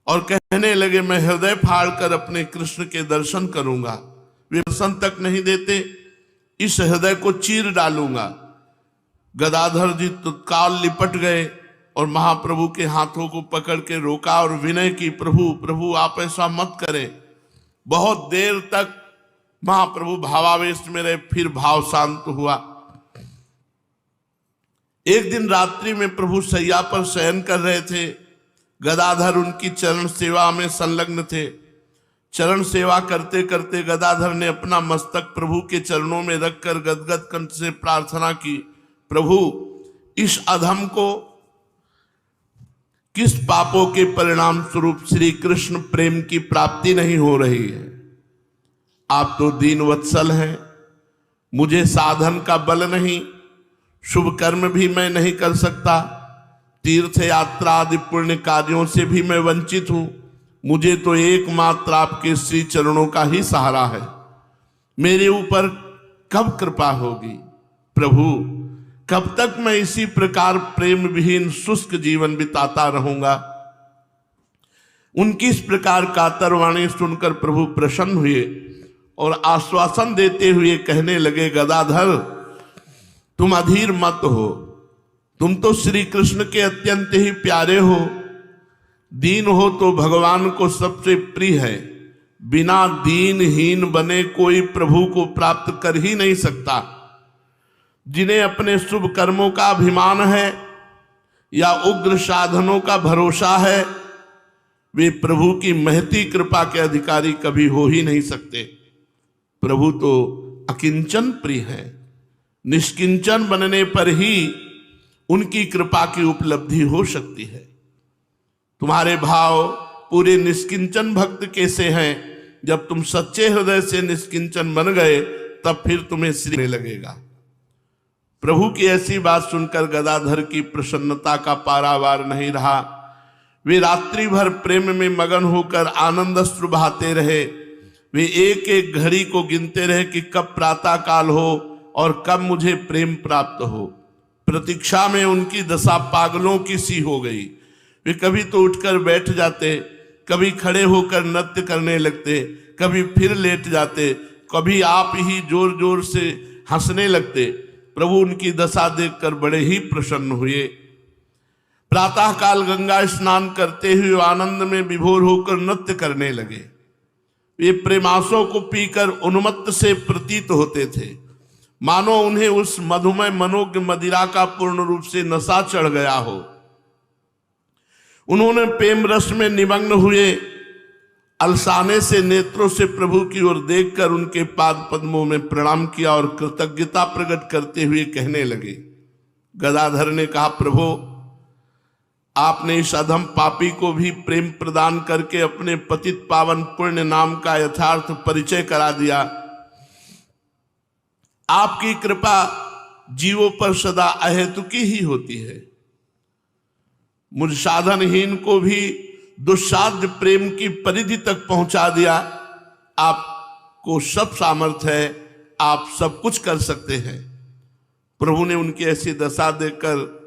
और कहने लगे मैं हृदय फाड़कर अपने कृष्ण के दर्शन करूंगा। वे दर्शन तक नहीं देते, इस हृदय को चीर डालूंगा। गदाधर जी तत्काल लिपट गए और महाप्रभु के हाथों को पकड़ के रोका और विनय की, प्रभु प्रभु आप ऐसा मत करें। बहुत देर तक महाप्रभु भावावेश में रहे, फिर भाव शांत हुआ। एक दिन रात्रि में प्रभु शैया पर शयन कर रहे थे। गदाधर उनकी चरण सेवा में संलग्न थे। चरण सेवा करते करते गदाधर ने अपना मस्तक प्रभु के चरणों में रखकर गदगद कंठ से प्रार्थना की, प्रभु इस अधम को किस पापों के परिणाम स्वरूप श्री कृष्ण प्रेम की प्राप्ति नहीं हो रही है। आप तो दीन वत्सल हैं, मुझे साधन का बल नहीं, शुभ कर्म भी मैं नहीं कर सकता, तीर्थ यात्रा आदि पुण्य कार्यों से भी मैं वंचित हूं। मुझे तो एकमात्र आपके श्री चरणों का ही सहारा है। मेरे ऊपर कब कृपा होगी प्रभु? कब तक मैं इसी प्रकार प्रेम विहीन शुष्क जीवन बिताता रहूंगा? उनकी इस प्रकार कातर वाणी सुनकर प्रभु प्रसन्न हुए और आश्वासन देते हुए कहने लगे, गदाधर तुम अधीर मत हो, तुम तो श्री कृष्ण के अत्यंत ही प्यारे हो। दीन हो तो भगवान को सबसे प्रिय है। बिना दीनहीन बने कोई प्रभु को प्राप्त कर ही नहीं सकता। जिन्हें अपने शुभ कर्मों का अभिमान है या उग्र साधनों का भरोसा है, वे प्रभु की महती कृपा के अधिकारी कभी हो ही नहीं सकते। प्रभु तो अकिंचन प्रिय है। निष्किंचन बनने पर ही उनकी कृपा की उपलब्धि हो सकती है। तुम्हारे भाव पूरे निष्किंचन भक्त कैसे हैं? जब तुम सच्चे हृदय से निष्किंचन बन गए तब फिर तुम्हें श्री लगेगा। प्रभु की ऐसी बात सुनकर गदाधर की प्रसन्नता का पारावार नहीं रहा। वे रात्रि भर प्रेम में मगन होकर आनंदाश्रु बहाते रहे। वे एक एक घड़ी को गिनते रहे कि कब प्रातः काल हो और कब मुझे प्रेम प्राप्त हो। प्रतीक्षा में उनकी दशा पागलों की सी हो गई। वे कभी तो उठकर बैठ जाते, कभी खड़े होकर नृत्य करने लगते, कभी फिर लेट जाते, कभी आप ही जोर जोर से हंसने लगते। प्रभु उनकी दशा देखकर बड़े ही प्रसन्न हुए। प्रातः काल गंगा स्नान करते हुए आनंद में विभोर होकर नृत्य करने लगे। वे प्रेमासों को पीकर उन्मत्त से प्रतीत होते थे, मानो उन्हें उस मधुमय मनोज्ञ मदिरा का पूर्ण रूप से नशा चढ़ गया हो। उन्होंने प्रेम रस में निमग्न हुए अलसाने से नेत्रों से प्रभु की ओर देखकर उनके पाद पद्मों में प्रणाम किया और कृतज्ञता प्रकट करते हुए कहने लगे। गदाधर ने कहा, प्रभु आपने इस अधम पापी को भी प्रेम प्रदान करके अपने पतित पावन पुण्य नाम का यथार्थ परिचय करा दिया। आपकी कृपा जीवों पर सदा अहेतुकी ही होती है। मुझ साधनहीन को भी दुस्साध्य प्रेम की परिधि तक पहुंचा दिया। आपको सब सामर्थ्य है, आप सब कुछ कर सकते हैं। प्रभु ने उनकी ऐसी दशा देखकर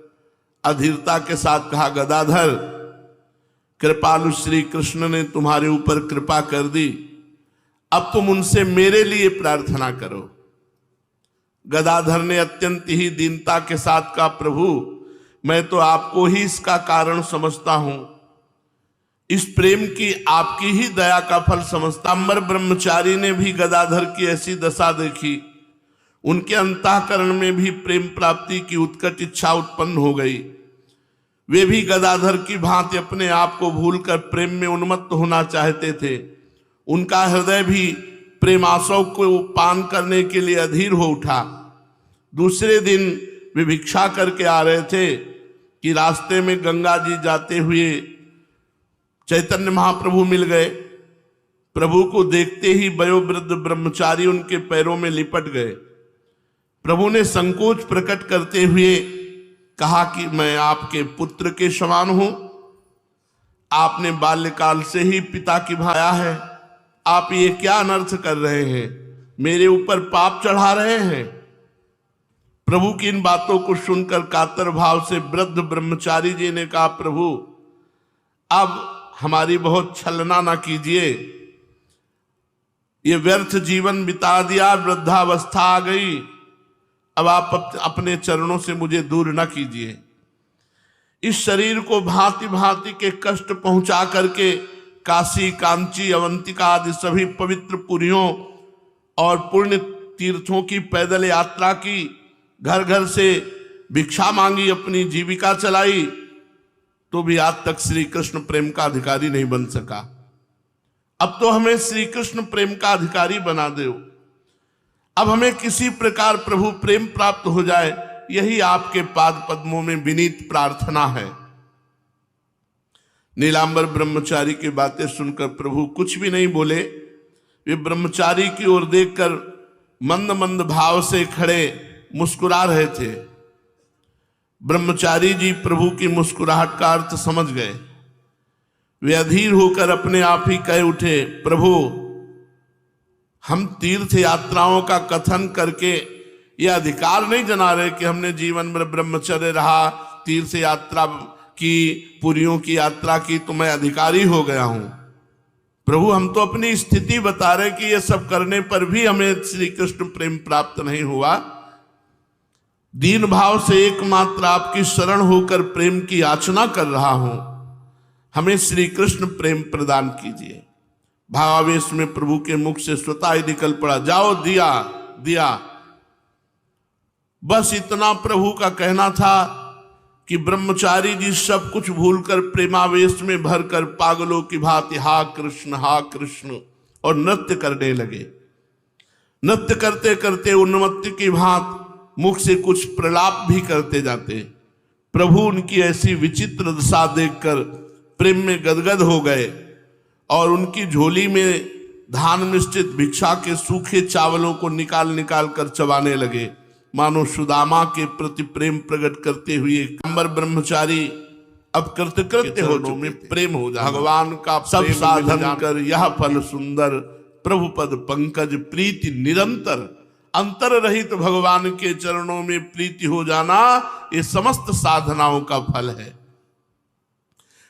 अधीरता के साथ कहा, गदाधर कृपालु श्री कृष्ण ने तुम्हारे ऊपर कृपा कर दी, अब तुम उनसे मेरे लिए प्रार्थना करो। गदाधर ने अत्यंत ही दीनता के साथ कहा, प्रभु मैं तो आपको ही इसका कारण समझता हूं, इस प्रेम की आपकी ही दया का फल समझता। अमर ब्रह्मचारी ने भी गदाधर की ऐसी दशा देखी। उनके अंतःकरण में भी प्रेम प्राप्ति की उत्कट इच्छा उत्पन्न हो गई। वे भी गदाधर की भांति अपने आप को भूलकर प्रेम में उन्मत्त होना चाहते थे। उनका हृदय भी प्रेमाशय को पान करने के लिए अधीर हो उठा। दूसरे दिन वे भिक्षा करके आ रहे थे कि रास्ते में गंगा जी जाते हुए चैतन्य महाप्रभु मिल गए। प्रभु को देखते ही वयोवृद्ध ब्रह्मचारी उनके पैरों में लिपट गए। प्रभु ने संकोच प्रकट करते हुए कहा कि मैं आपके पुत्र के समान हूं, आपने बाल्यकाल से ही पिता की भाया है, आप ये क्या अनर्थ कर रहे हैं, मेरे ऊपर पाप चढ़ा रहे हैं। प्रभु की इन बातों को सुनकर कातर भाव से वृद्ध ब्रह्मचारी जी ने कहा, प्रभु अब हमारी बहुत छलना ना कीजिए, ये व्यर्थ जीवन बिता दिया, वृद्धावस्था आ गई, अब आप अपने चरणों से मुझे दूर ना कीजिए। इस शरीर को भांति भांति के कष्ट पहुंचा करके काशी, कांची, अवंतिका आदि सभी पवित्र पुरियों और पुण्य तीर्थों की पैदल यात्रा की, घर घर से भिक्षा मांगी, अपनी जीविका चलाई, तो भी आज तक श्री कृष्ण प्रेम का अधिकारी नहीं बन सका। अब तो हमें श्री कृष्ण प्रेम का अधिकारी बना दो। अब हमें किसी प्रकार प्रभु प्रेम प्राप्त हो जाए, यही आपके पाद पद्मों में विनीत प्रार्थना है। नीलांबर ब्रह्मचारी की बातें सुनकर प्रभु कुछ भी नहीं बोले। वे ब्रह्मचारी की ओर देखकर मंद मंद भाव से खड़े मुस्कुरा रहे थे। ब्रह्मचारी जी प्रभु की मुस्कुराहट का अर्थ समझ गए। वे अधीर होकर अपने आप ही कह उठे, प्रभु हम तीर्थ यात्राओं का कथन करके यह अधिकार नहीं जना रहे कि हमने जीवन में ब्रह्मचर्य रहा, तीर्थ यात्रा की, पुरियों की यात्रा की, तो मैं अधिकारी हो गया हूं। प्रभु हम तो अपनी स्थिति बता रहे कि ये सब करने पर भी हमें श्री कृष्ण प्रेम प्राप्त नहीं हुआ। दीन भाव से एकमात्र आपकी शरण होकर प्रेम की याचना कर रहा हूं, हमें श्री कृष्ण प्रेम प्रदान कीजिए। भावावेश में प्रभु के मुख से स्वतः ही निकल पड़ा, जाओ दिया दिया। बस इतना प्रभु का कहना था कि ब्रह्मचारी जी सब कुछ भूलकर प्रेमावेश में भरकर पागलों की भांति हा कृष्ण और नृत्य करने लगे। नृत्य करते करते उन्मत्त की भांति मुख से कुछ प्रलाप भी करते जाते। प्रभु उनकी ऐसी विचित्र दशा देखकर प्रेम में गदगद हो गए और उनकी झोली में धान मिश्रित भिक्षा के सूखे चावलों को निकाल निकाल कर चबाने लगे, मानो सुदामा के प्रति प्रेम प्रकट करते हुए। अंबर ब्रह्मचारी अब कृतकृत्य हो चुके, प्रेम हो जाए। भगवान का सब साधन कर यह फल सुंदर, प्रभु पद पंकज प्रीति निरंतर। अंतर रहित भगवान के चरणों में प्रीति हो जाना, ये समस्त साधनाओं का फल है।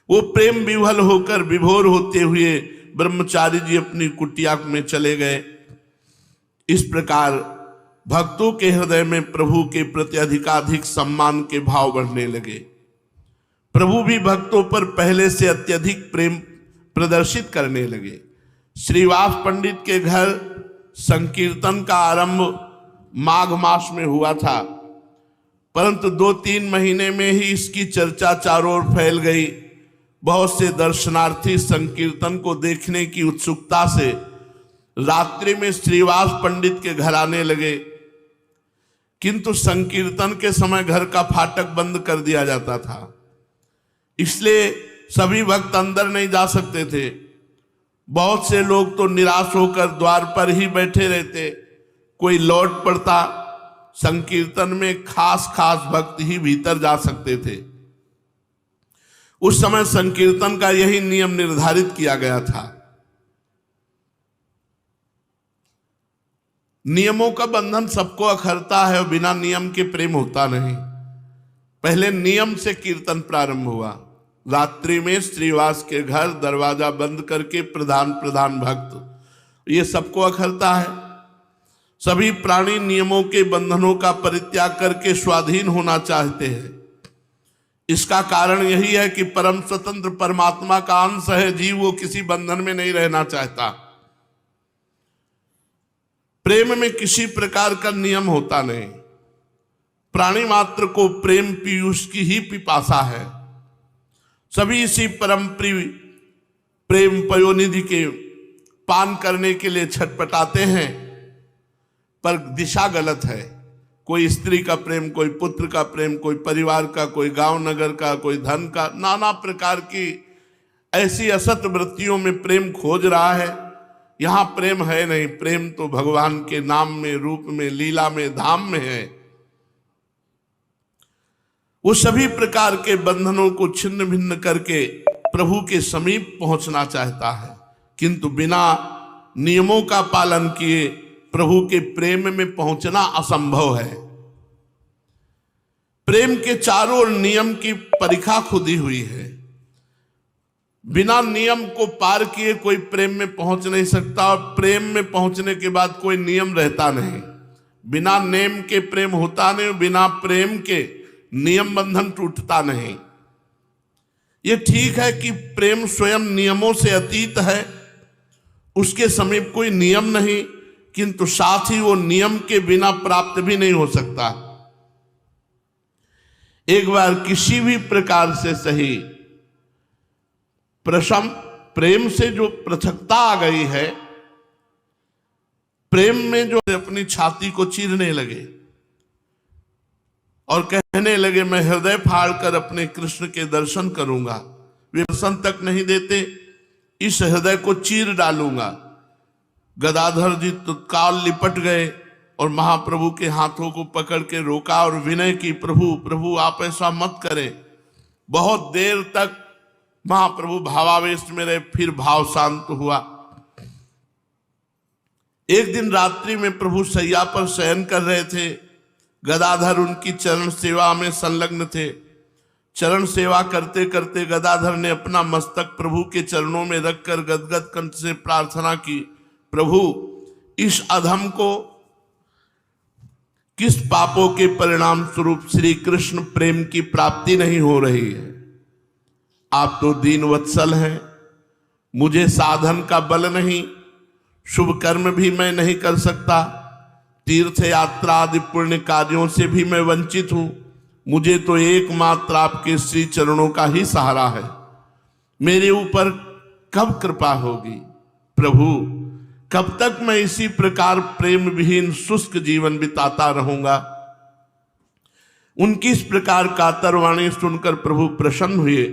वो प्रेम विह्वल होकर विभोर होते हुए ब्रह्मचारी जी अपनी कुटिया में चले गए। इस प्रकार भक्तों के हृदय में प्रभु के प्रति अधिकाधिक सम्मान के भाव बढ़ने लगे। प्रभु भी भक्तों पर पहले से अत्यधिक प्रेम प्रदर्शित करने लगे। श्रीवास पंडित के घर संकीर्तन का आरंभ माघ मास में हुआ था, परंतु 2-3 महीने में ही इसकी चर्चा चारों ओर फैल गई। बहुत से दर्शनार्थी संकीर्तन को देखने की उत्सुकता से रात्रि में श्रीवास पंडित के घर आने लगे, किंतु संकीर्तन के समय घर का फाटक बंद कर दिया जाता था, इसलिए सभी भक्त अंदर नहीं जा सकते थे। बहुत से लोग तो निराश होकर द्वार पर ही बैठे रहते, कोई लौट पड़ता। संकीर्तन में खास भक्त ही भीतर जा सकते थे। उस समय संकीर्तन का यही नियम निर्धारित किया गया था। नियमों का बंधन सबको अखरता है और बिना नियम के प्रेम होता नहीं। पहले नियम से कीर्तन प्रारंभ हुआ। रात्रि में श्रीवास के घर दरवाजा बंद करके प्रधान भक्त, ये सबको अखरता है। सभी प्राणी नियमों के बंधनों का परित्याग करके स्वाधीन होना चाहते हैं। इसका कारण यही है कि परम स्वतंत्र परमात्मा का अंश है जीव, वो किसी बंधन में नहीं रहना चाहता। प्रेम में किसी प्रकार का नियम होता नहीं। प्राणी मात्र को प्रेम पीयूष की ही पिपासा है। सभी इसी परम प्रेम पयोनिधि के पान करने के लिए छटपटाते हैं, पर दिशा गलत है। कोई स्त्री का प्रेम, कोई पुत्र का प्रेम, कोई परिवार का, कोई गांव नगर का, कोई धन का, नाना प्रकार की ऐसी असत वृत्तियों में प्रेम खोज रहा है। यहां प्रेम है नहीं। प्रेम तो भगवान के नाम में, रूप में, लीला में, धाम में है। वो सभी प्रकार के बंधनों को छिन्न भिन्न करके प्रभु के समीप पहुंचना चाहता है, किंतु बिना नियमों का पालन किए प्रभु के प्रेम में पहुंचना असंभव है। प्रेम के चारों ओर नियम की परिखा खुदी हुई है। बिना नियम को पार किए कोई प्रेम में पहुंच नहीं सकता, और प्रेम में पहुंचने के बाद कोई नियम रहता नहीं। बिना नेम के प्रेम होता नहीं, बिना प्रेम के नियम बंधन टूटता नहीं। ये ठीक है कि प्रेम स्वयं नियमों से अतीत है, उसके समीप कोई नियम नहीं, किंतु साथ ही वो नियम के बिना प्राप्त भी नहीं हो सकता। एक बार किसी भी प्रकार से सही प्रेम से जो पृथकता आ गई है, प्रेम में जो अपनी छाती को चीरने लगे और कहने लगे मैं हृदय फाड़कर अपने कृष्ण के दर्शन करूंगा, वे दर्शन तक नहीं देते, इस हृदय को चीर डालूंगा। गदाधर जी तत्काल लिपट गए और महाप्रभु के हाथों को पकड़ के रोका और विनय की, प्रभु प्रभु आप ऐसा मत करें। बहुत देर तक महाप्रभु भावावेश में रहे, फिर भाव शांत हुआ। एक दिन रात्रि में प्रभु शैया पर शयन कर रहे थे, गदाधर उनकी चरण सेवा में संलग्न थे। चरण सेवा करते करते गदाधर ने अपना मस्तक प्रभु के चरणों में रखकर गदगद कंठ से प्रार्थना की, प्रभु इस अधम को किस पापों के परिणाम स्वरूप श्री कृष्ण प्रेम की प्राप्ति नहीं हो रही है। आप तो दीन वत्सल हैं, मुझे साधन का बल नहीं, शुभ कर्म भी मैं नहीं कर सकता, तीर्थ यात्रा आदि पुण्य कार्यों से भी मैं वंचित हूं। मुझे तो एकमात्र आपके श्री चरणों का ही सहारा है। मेरे ऊपर कब कृपा होगी प्रभु? कब तक मैं इसी प्रकार प्रेम विहीन शुष्क जीवन बिताता रहूंगा? उनकी इस प्रकार कातर वाणी सुनकर प्रभु प्रसन्न हुए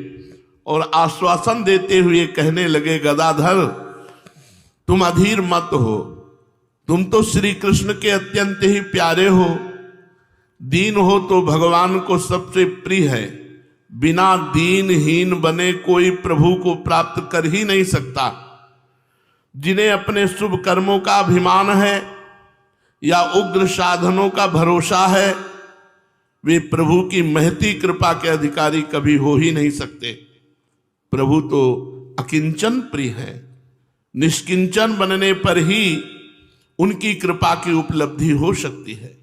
और आश्वासन देते हुए कहने लगे, गदाधर तुम अधीर मत हो, तुम तो श्री कृष्ण के अत्यंत ही प्यारे हो। दीन हो तो भगवान को सबसे प्रिय है। बिना दीनहीन बने कोई प्रभु को प्राप्त कर ही नहीं सकता। जिन्हें अपने शुभ कर्मों का अभिमान है या उग्र साधनों का भरोसा है, वे प्रभु की महती कृपा के अधिकारी कभी हो ही नहीं सकते। प्रभु तो अकिंचन प्रिय है। निष्किंचन बनने पर ही उनकी कृपा की उपलब्धि हो सकती है।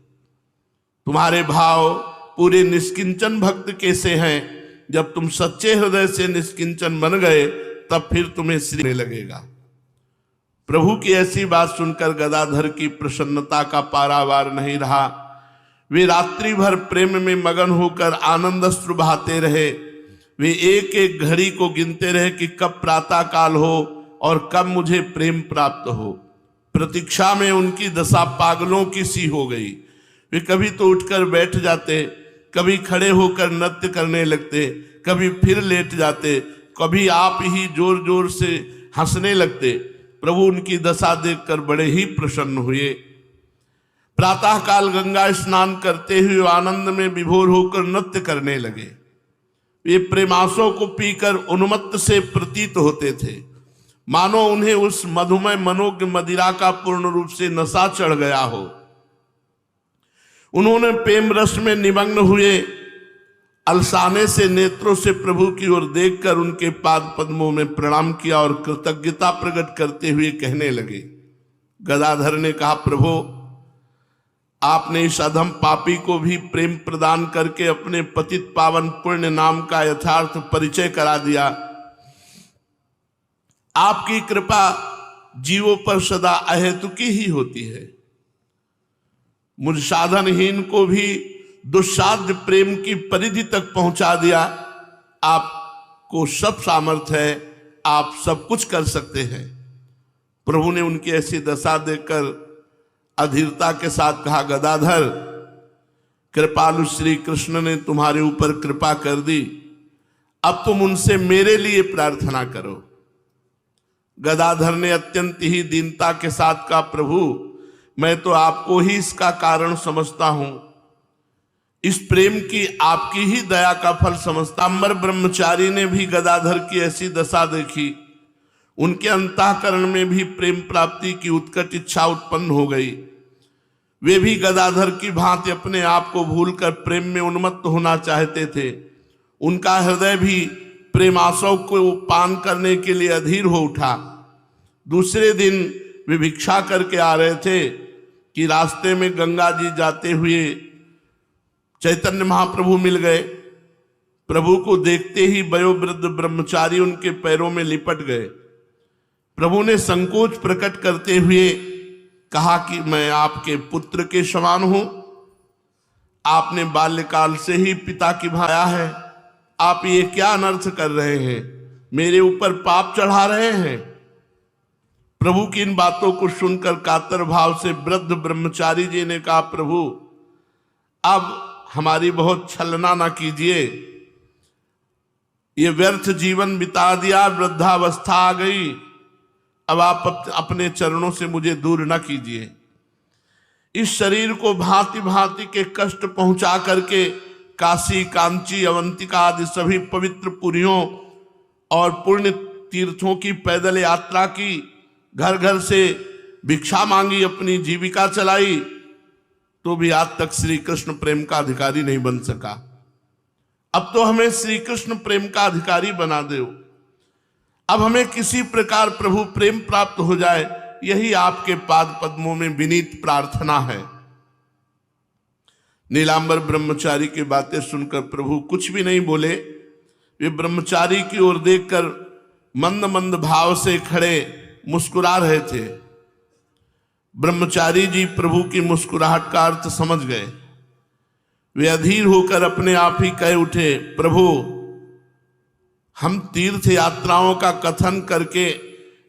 तुम्हारे भाव पूरे निष्किंचन भक्त कैसे हैं? जब तुम सच्चे हृदय से निष्किंचन बन गए तब फिर तुम्हें श्री लगेगा। प्रभु की ऐसी बात सुनकर गदाधर की प्रसन्नता का पारावार नहीं रहा। वे रात्रि भर प्रेम में मगन होकर आनंदश्रु बहाते रहे। वे एक एक घड़ी को गिनते रहे कि कब प्रातः काल हो और कब मुझे प्रेम प्राप्त हो। प्रतीक्षा में उनकी दशा पागलों की सी हो गई। वे कभी तो उठकर बैठ जाते, कभी खड़े होकर नृत्य करने लगते, कभी फिर लेट जाते, कभी आप ही जोर जोर से हंसने लगते। प्रभु उनकी दशा देखकर बड़े ही प्रसन्न हुए। प्रातः काल गंगा स्नान करते हुए आनंद में विभोर होकर नृत्य करने लगे। वे प्रेमासों को पीकर उन्मत्त से प्रतीत होते थे, मानो उन्हें उस मधुमय मनोज्ञ मदिरा का पूर्ण रूप से नशा चढ़ गया हो। उन्होंने प्रेम रस में निमग्न हुए अलसाने से नेत्रों से प्रभु की ओर देखकर उनके पाद पद्मों में प्रणाम किया और कृतज्ञता प्रकट करते हुए कहने लगे। गदाधर ने कहा, प्रभु आपने इस अधम पापी को भी प्रेम प्रदान करके अपने पतित पावन पुण्य नाम का यथार्थ परिचय करा दिया। आपकी कृपा जीवों पर सदा अहेतुकी ही होती है। मुझ साधनहीन को भी दुस्साध्य प्रेम की परिधि तक पहुंचा दिया। आपको सब सामर्थ्य है, आप सब कुछ कर सकते हैं। प्रभु ने उनकी ऐसी दशा देखकर अधीरता के साथ कहा, गदाधर कृपालु श्री कृष्ण ने तुम्हारे ऊपर कृपा कर दी, अब तुम उनसे मेरे लिए प्रार्थना करो। गदाधर ने अत्यंत ही दीनता के साथ कहा, प्रभु मैं तो आपको ही इसका कारण समझता हूं, इस प्रेम की आपकी ही दया का फल समझता। अम्बर ब्रह्मचारी ने भी गदाधर की ऐसी दशा देखी। उनके अंतःकरण में भी प्रेम प्राप्ति की उत्कट इच्छा उत्पन्न हो गई। वे भी गदाधर की भांति अपने आप को भूलकर प्रेम में उन्मत्त होना चाहते थे। उनका हृदय भी प्रेमासव को पान करने के लिए अधीर हो उठा। दूसरे दिन वे भिक्षा करके आ रहे थे कि रास्ते में गंगा जी जाते हुए चैतन्य महाप्रभु मिल गए। प्रभु को देखते ही वयोवृद्ध ब्रह्मचारी उनके पैरों में लिपट गए। प्रभु ने संकोच प्रकट करते हुए कहा कि मैं आपके पुत्र के समान हूं, आपने बाल्यकाल से ही पिता की भाया है, आप ये क्या अनर्थ कर रहे हैं, मेरे ऊपर पाप चढ़ा रहे हैं। प्रभु की इन बातों को सुनकर कातर भाव से वृद्ध ब्रह्मचारी जी ने कहा, प्रभु अब हमारी बहुत छलना ना कीजिए, ये व्यर्थ जीवन बिता दिया, वृद्धावस्था आ गई, अब आप अपने चरणों से मुझे दूर ना कीजिए। इस शरीर को भांति भांति के कष्ट पहुंचा करके काशी, कांची, अवंतिका आदि सभी पवित्र पुरियों और पुण्य तीर्थों की पैदल यात्रा की, घर घर से भिक्षा मांगी, अपनी जीविका चलाई, तो भी आज तक श्री कृष्ण प्रेम का अधिकारी नहीं बन सका। अब तो हमें श्री कृष्ण प्रेम का अधिकारी बना दो, अब हमें किसी प्रकार प्रभु प्रेम प्राप्त हो जाए, यही आपके पाद पद्मों में विनीत प्रार्थना है। नीलांबर ब्रह्मचारी की बातें सुनकर प्रभु कुछ भी नहीं बोले। वे ब्रह्मचारी की ओर देखकर मंद मंद भाव से खड़े मुस्कुरा रहे थे। ब्रह्मचारी जी प्रभु की मुस्कुराहट का अर्थ समझ गए। वे अधीर होकर अपने आप ही कह उठे, प्रभु हम तीर्थ यात्राओं का कथन करके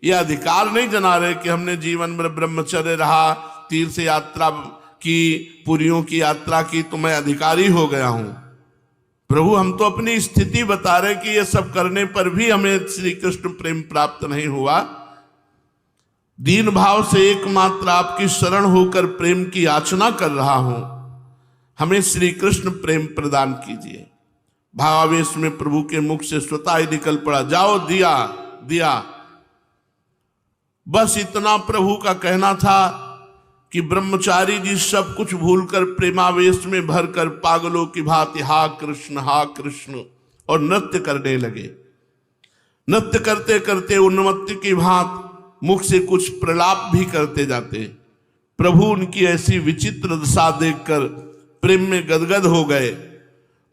यह अधिकार नहीं जना रहे कि हमने जीवन में ब्रह्मचर्य रहा, तीर्थ यात्रा की, पुरियों की यात्रा की, तो मैं अधिकारी हो गया हूं। प्रभु हम तो अपनी स्थिति बता रहे कि यह सब करने पर भी हमें श्री कृष्ण प्रेम प्राप्त नहीं हुआ। दीन भाव से एकमात्र आपकी शरण होकर प्रेम की याचना कर रहा हूं, हमें श्री कृष्ण प्रेम प्रदान कीजिए। भावावेश में प्रभु के मुख से स्वतः ही निकल पड़ा, जाओ दिया दिया। बस इतना प्रभु का कहना था कि ब्रह्मचारी जी सब कुछ भूलकर प्रेमावेश में भरकर पागलों की भांति हा कृष्ण और नृत्य करने लगे। नृत्य करते करते उन्मत्त की भांति मुख से कुछ प्रलाप भी करते जाते। प्रभु उनकी ऐसी विचित्र दशा देखकर प्रेम में गदगद हो गए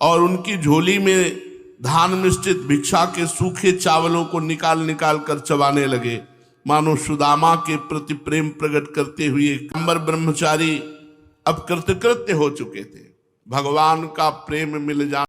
और उनकी झोली में धान मिश्रित भिक्षा के सूखे चावलों को निकाल निकाल कर चबाने लगे, मानो सुदामा के प्रति प्रेम प्रकट करते हुए। अंबर ब्रह्मचारी अब कृतकृत्य हो चुके थे। भगवान का प्रेम मिल जाना